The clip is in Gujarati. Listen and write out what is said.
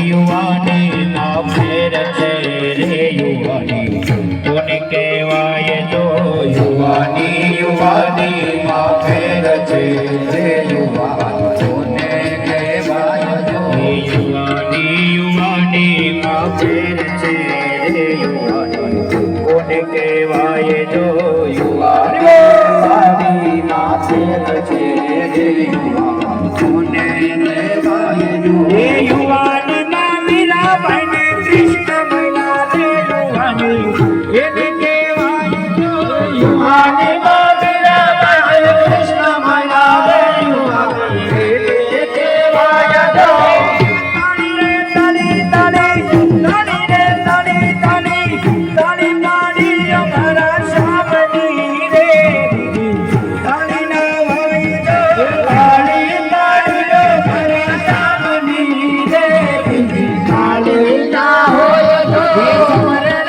યુવાની માં ફેર છે રે યુવાન કોને કહેવાય જો યુવાની માં ફેર છે રે યુવાન કોને કહેવાય જો યુવાની માં ફેર છે રે યુવાન